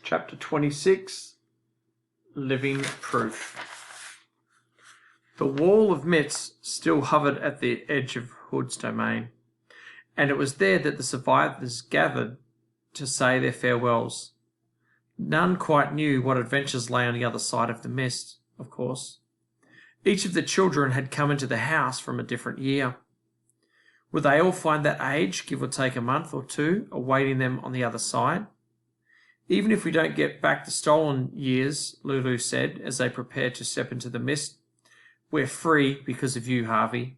Chapter 26, Living Proof. The wall of mist still hovered at the edge of Hood's domain, and it was there that the survivors gathered to say their farewells. None quite knew what adventures lay on the other side of the mist, of course. Each of the children had come into the house from a different year. Would they all find that age, give or take a month or two, awaiting them on the other side? Even if we don't get back the stolen years, Lulu said as they prepared to step into the mist, we're free because of you, Harvey.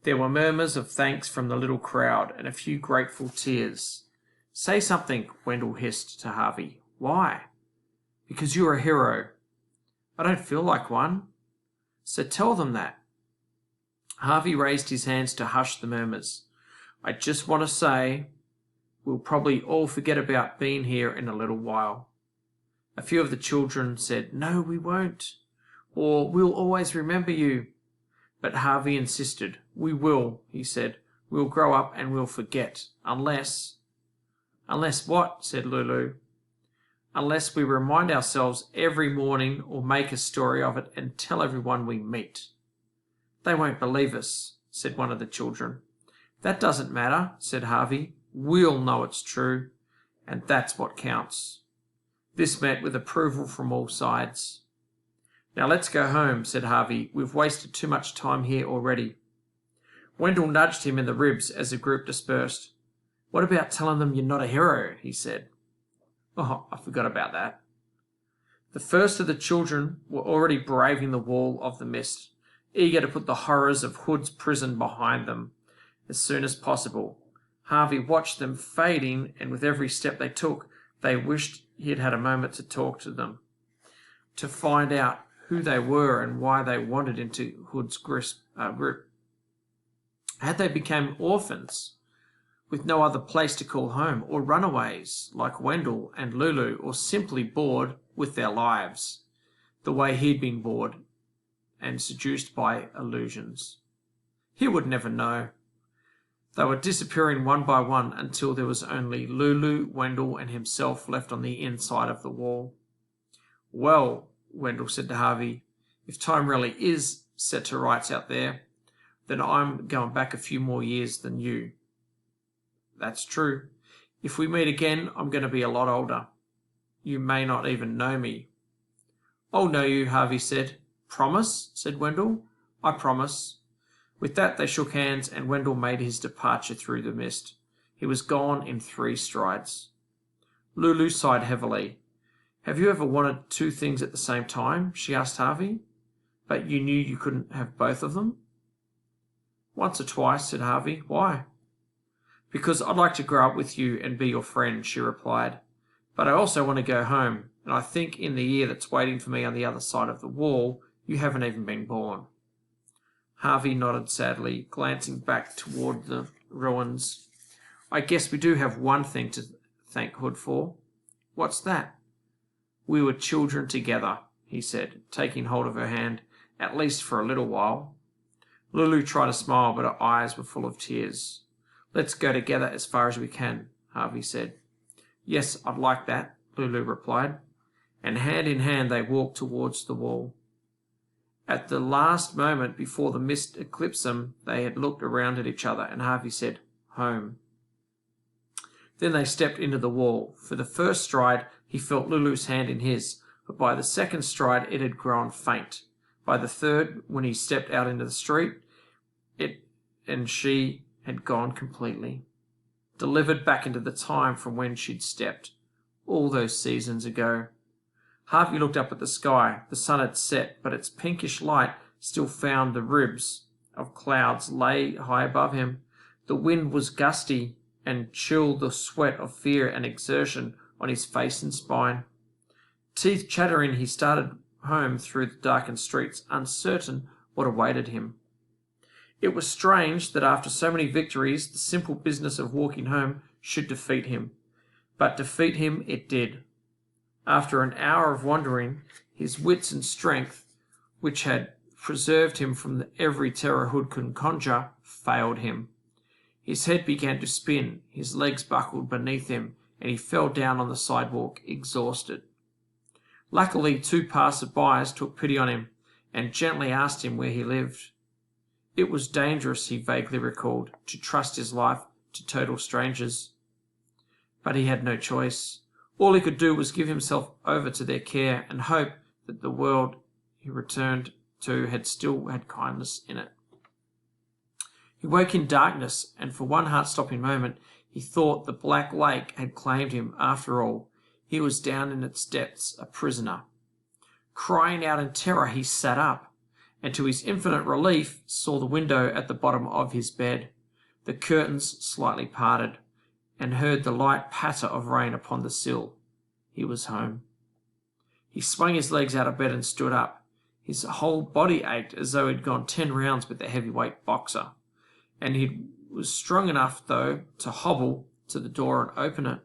There were murmurs of thanks from the little crowd and a few grateful tears. Say something, Wendell hissed to Harvey. Why? Because you're a hero. I don't feel like one. So tell them that. Harvey raised his hands to hush the murmurs. I just want to say, we'll probably all forget about being here in a little while. A few of the children said, no, we won't, or we'll always remember you. But Harvey insisted. We will, he said. We'll grow up and we'll forget, unless... Unless what? Said Lulu. Unless we remind ourselves every morning or make a story of it and tell everyone we meet. They won't believe us, said one of the children. That doesn't matter, said Harvey. We'll know it's true, and that's what counts. This met with approval from all sides. Now let's go home, said Harvey. We've wasted too much time here already. Wendell nudged him in the ribs as the group dispersed. What about telling them you're not a hero, he said. Oh, I forgot about that. The first of the children were already braving the wall of the mist, eager to put the horrors of Hood's prison behind them as soon as possible. Harvey watched them fading, and with every step they took, they wished he had had a moment to talk to them, to find out who they were and why they wandered into Hood's grip. Had they become orphans, with no other place to call home, or runaways, like Wendell and Lulu, or simply bored with their lives, the way he'd been bored and seduced by illusions? He would never know. They were disappearing one by one until there was only Lulu, Wendell, and himself left on the inside of the wall. Well, Wendell said to Harvey, if time really is set to rights out there, then I'm going back a few more years than you. That's true. If we meet again, I'm going to be a lot older. You may not even know me. I'll know you, Harvey said. Promise? Said Wendell. I promise. With that, they shook hands, and Wendell made his departure through the mist. He was gone in 3 strides. Lulu sighed heavily. Have you ever wanted 2 things at the same time? She asked Harvey. But you knew you couldn't have both of them? Once or twice, said Harvey. Why? Because I'd like to grow up with you and be your friend, she replied. But I also want to go home, and I think in the year that's waiting for me on the other side of the wall, you haven't even been born. Harvey nodded sadly, glancing back toward the ruins. I guess we do have one thing to thank Hood for. What's that? We were children together, he said, taking hold of her hand, at least for a little while. Lulu tried to smile, but her eyes were full of tears. Let's go together as far as we can, Harvey said. Yes, I'd like that, Lulu replied, and hand in hand they walked towards the wall. At the last moment before the mist eclipsed them, they had looked around at each other, and Harvey said, home. Then they stepped into the wall. For the first stride, he felt Lulu's hand in his, but by the second stride it had grown faint. By the third, when he stepped out into the street, it and she had gone completely, delivered back into the time from when she'd stepped, all those seasons ago. Harvey looked up at the sky. The sun had set, but its pinkish light still found the ribs of clouds lay high above him. The wind was gusty and chilled the sweat of fear and exertion on his face and spine. Teeth chattering, he started home through the darkened streets, uncertain what awaited him. It was strange that after so many victories, the simple business of walking home should defeat him. But defeat him it did. After an hour of wandering, his wits and strength, which had preserved him from every terror Hood could conjure, failed him. His head began to spin, his legs buckled beneath him, and he fell down on the sidewalk, exhausted. Luckily, 2 passers-by took pity on him and gently asked him where he lived. It was dangerous, he vaguely recalled, to trust his life to total strangers. But he had no choice. All he could do was give himself over to their care and hope that the world he returned to still had kindness in it. He woke in darkness, and for one heart-stopping moment he thought the black lake had claimed him after all. He was down in its depths, a prisoner. Crying out in terror, he sat up, and to his infinite relief saw the window at the bottom of his bed, the curtains slightly parted, and heard the light patter of rain upon the sill. He was home. He swung his legs out of bed and stood up. His whole body ached as though he'd gone 10 rounds with a heavyweight boxer, and he was strong enough, though, to hobble to the door and open it.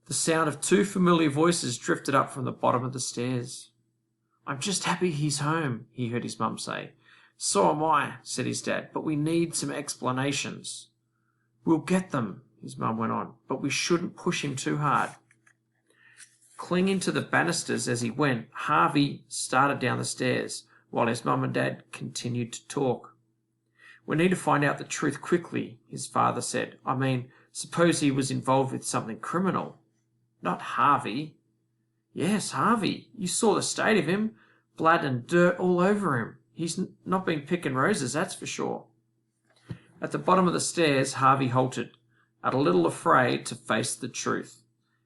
The sound of 2 familiar voices drifted up from the bottom of the stairs. "I'm just happy he's home," he heard his mum say. "So am I," said his dad, "but we need some explanations." "We'll get them," his mum went on, "but we shouldn't push him too hard." Clinging to the banisters as he went, Harvey started down the stairs, while his mum and dad continued to talk. "We need to find out the truth quickly," his father said. "I mean, suppose he was involved with something criminal." "Not Harvey." "Yes, Harvey. You saw the state of him. Blood and dirt all over him. He's not been picking roses, that's for sure." At the bottom of the stairs, Harvey halted, a little afraid to face the truth.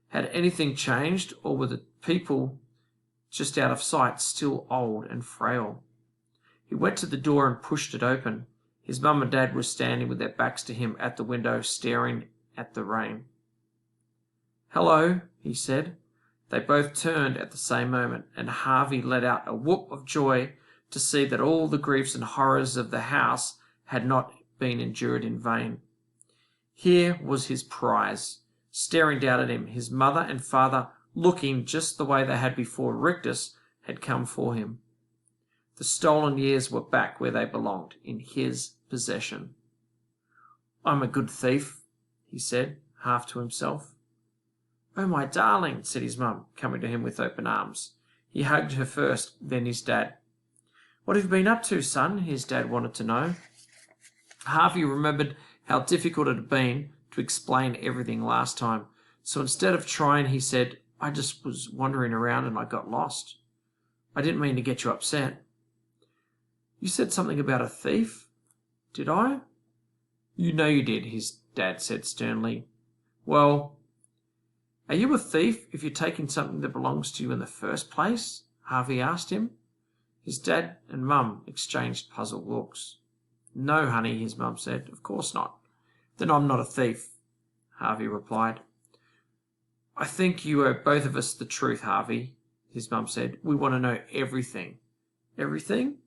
Had anything changed, or were the people just out of sight still old and frail? He went to the door and pushed it open. His mum and dad were standing with their backs to him at the window, staring at the rain. "Hello," he said. They both turned at the same moment, and Harvey let out a whoop of joy to see that all the griefs and horrors of the house had not been endured in vain. Here was his prize, staring down at him, his mother and father looking just the way they had before Rictus had come for him. The stolen years were back where they belonged, in his possession. "I'm a good thief," he said, half to himself. "Oh, my darling," said his mum, coming to him with open arms. He hugged her first, then his dad. "What have you been up to, son?" his dad wanted to know. Harvey remembered how difficult it had been to explain everything last time, so instead of trying, he said, "I just was wandering around and I got lost. I didn't mean to get you upset." "You said something about a thief? Did I?" "You know you did," his dad said sternly. "Well, are you a thief if you're taking something that belongs to you in the first place?" Harvey asked him. His dad and mum exchanged puzzled looks. "No, honey," his mum said. "Of course not." "Then I'm not a thief," Harvey replied. "I think you owe both of us the truth, Harvey," his mum said. "We want to know everything." "Everything?"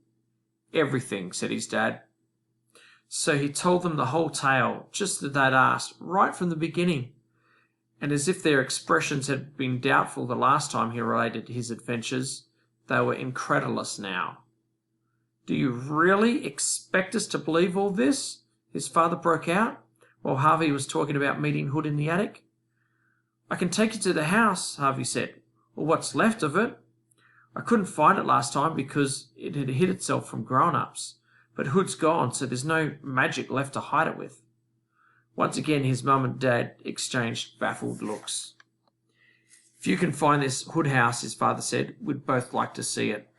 "Everything," said his dad. So he told them the whole tale, just as they'd asked, right from the beginning. And as if their expressions had been doubtful the last time he related his adventures, they were incredulous now. "Do you really expect us to believe all this?" his father broke out, while Harvey was talking about meeting Hood in the attic. "I can take you to the house," Harvey said, "or what's left of it. I couldn't find it last time because it had hid itself from grown-ups, but Hood's gone, so there's no magic left to hide it with." Once again, his mum and dad exchanged baffled looks. "If you can find this Hood house," his father said, "we'd both like to see it."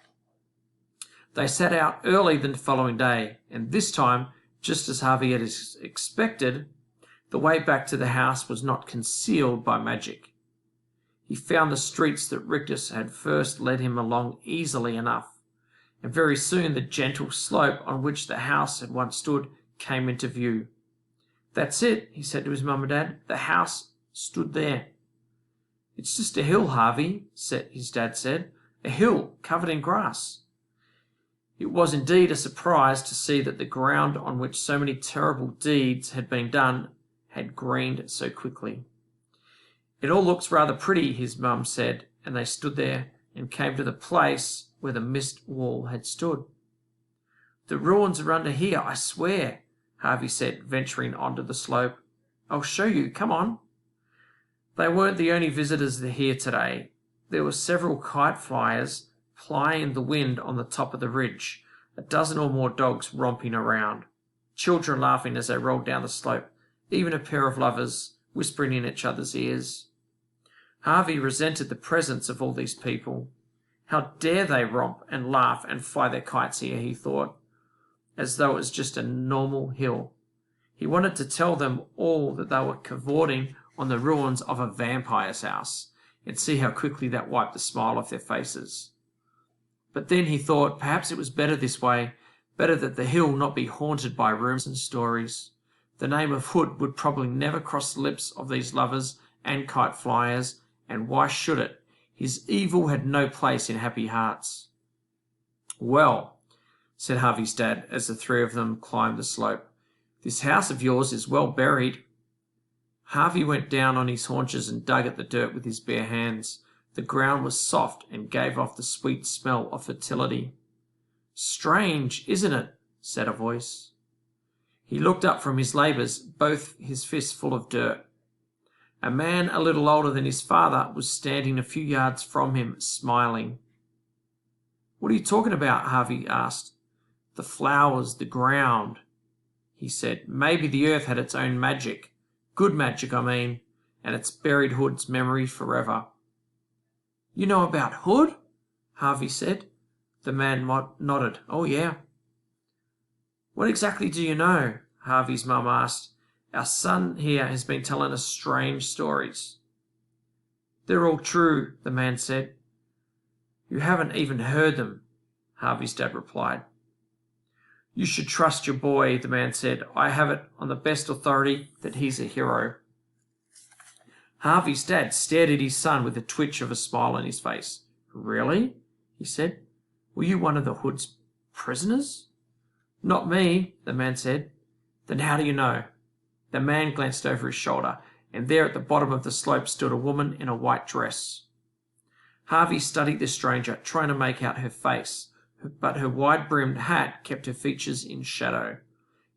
They set out early the following day, and this time, just as Harvey had expected, the way back to the house was not concealed by magic. He found the streets that Rictus had first led him along easily enough, and very soon the gentle slope on which the house had once stood came into view. "That's it," he said to his mum and dad. "The house stood there." "It's just a hill, Harvey," his dad said. "A hill covered in grass." It was indeed a surprise to see that the ground on which so many terrible deeds had been done had greened so quickly. "It all looks rather pretty," his mum said, and they stood there and came to the place where the mist wall had stood. "The ruins are under here, I swear," Harvey said, venturing onto the slope. "I'll show you. Come on." They weren't the only visitors here today. There were several kite flyers plying in the wind on the top of the ridge, a dozen or more dogs romping around, children laughing as they rolled down the slope, even a pair of lovers whispering in each other's ears. Harvey resented the presence of all these people. How dare they romp and laugh and fly their kites here, he thought, as though it was just a normal hill. He wanted to tell them all that they were cavorting on the ruins of a vampire's house, and see how quickly that wiped the smile off their faces. But then he thought perhaps it was better this way, better that the hill not be haunted by rumours and stories. The name of Hood would probably never cross the lips of these lovers and kite flyers, and why should it? His evil had no place in happy hearts. "Well," said Harvey's dad as the three of them climbed the slope, "this house of yours is well buried." Harvey went down on his haunches and dug at the dirt with his bare hands. The ground was soft and gave off the sweet smell of fertility. "Strange, isn't it?" said a voice. He looked up from his labours, both his fists full of dirt. A man a little older than his father was standing a few yards from him, smiling. "What are you talking about?" Harvey asked. "The flowers, the ground," he said. "Maybe the earth had its own magic. Good magic, I mean, and it's buried Hood's memory forever." "You know about Hood?" Harvey said. The man nodded. "Oh, yeah." "What exactly do you know?" Harvey's mum asked. "Our son here has been telling us strange stories." "They're all true," the man said. "You haven't even heard them," Harvey's dad replied. "You should trust your boy," the man said. "I have it on the best authority that he's a hero." Harvey's dad stared at his son with a twitch of a smile on his face. "Really?" he said. "Were you one of the Hood's prisoners?" "Not me," the man said. "Then how do you know?" The man glanced over his shoulder, and there at the bottom of the slope stood a woman in a white dress. Harvey studied the stranger, trying to make out her face, but her wide-brimmed hat kept her features in shadow.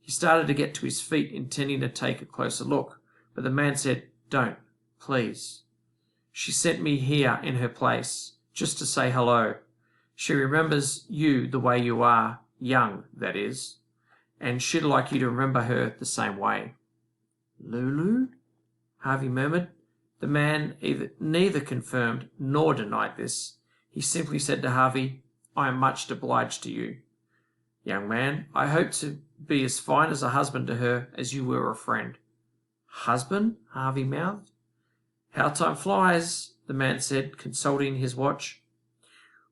He started to get to his feet, intending to take a closer look, but the man said, "Don't, please. She sent me here in her place, just to say hello. She remembers you the way you are, young, that is, and she'd like you to remember her the same way." "Lulu?" Harvey murmured. The man neither confirmed nor denied this. He simply said to Harvey, "I am much obliged to you, young man. I hope to be as fine as a husband to her as you were a friend." "Husband?" Harvey mouthed. "How time flies," the man said, consulting his watch.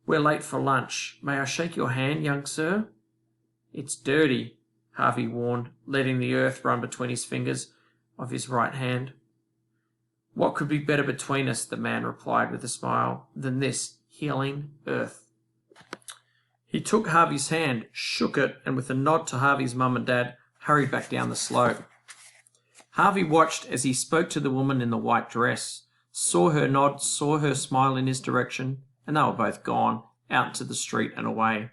"We're late for lunch. May I shake your hand, young sir?" "It's dirty," Harvey warned, letting the earth run between his fingers of his right hand. "What could be better between us," the man replied with a smile, "than this healing earth?" He took Harvey's hand, shook it, and with a nod to Harvey's mum and dad, hurried back down the slope. Harvey watched as he spoke to the woman in the white dress, saw her nod, saw her smile in his direction, and they were both gone, out into the street and away.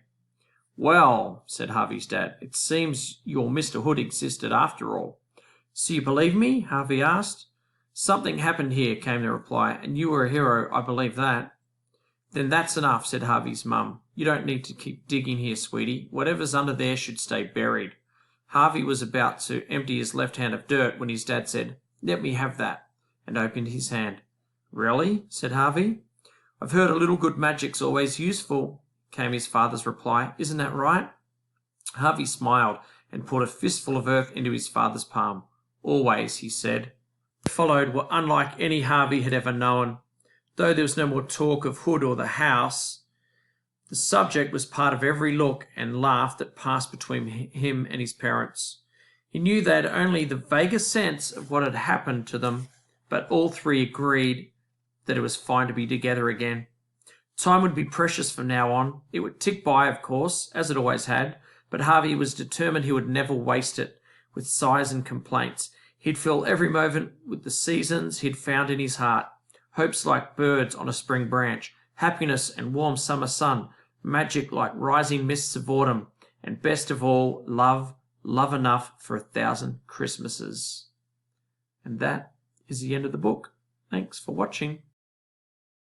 "Well," said Harvey's dad, "it seems your Mr. Hood existed after all." "So you believe me?" Harvey asked. "Something happened here," came the reply, "and you were a hero, I believe that." "Then that's enough," said Harvey's mum. "You don't need to keep digging here, sweetie. Whatever's under there should stay buried." Harvey was about to empty his left hand of dirt when his dad said, "Let me have that," and opened his hand. "Really?" said Harvey. "I've heard a little good magic's always useful," came his father's reply. "Isn't that right?" Harvey smiled and poured a fistful of earth into his father's palm. "Always," he said. What followed were unlike any Harvey had ever known. Though there was no more talk of Hood or the house, the subject was part of every look and laugh that passed between him and his parents. He knew they had only the vaguest sense of what had happened to them, but all three agreed that it was fine to be together again. Time would be precious from now on. It would tick by, of course, as it always had, but Harvey was determined he would never waste it with sighs and complaints. He'd fill every moment with the seasons he'd found in his heart, hopes like birds on a spring branch, happiness and warm summer sun, magic like rising mists of autumn, and best of all, love, love enough for 1,000 Christmases. And that is the end of the book. Thanks for watching.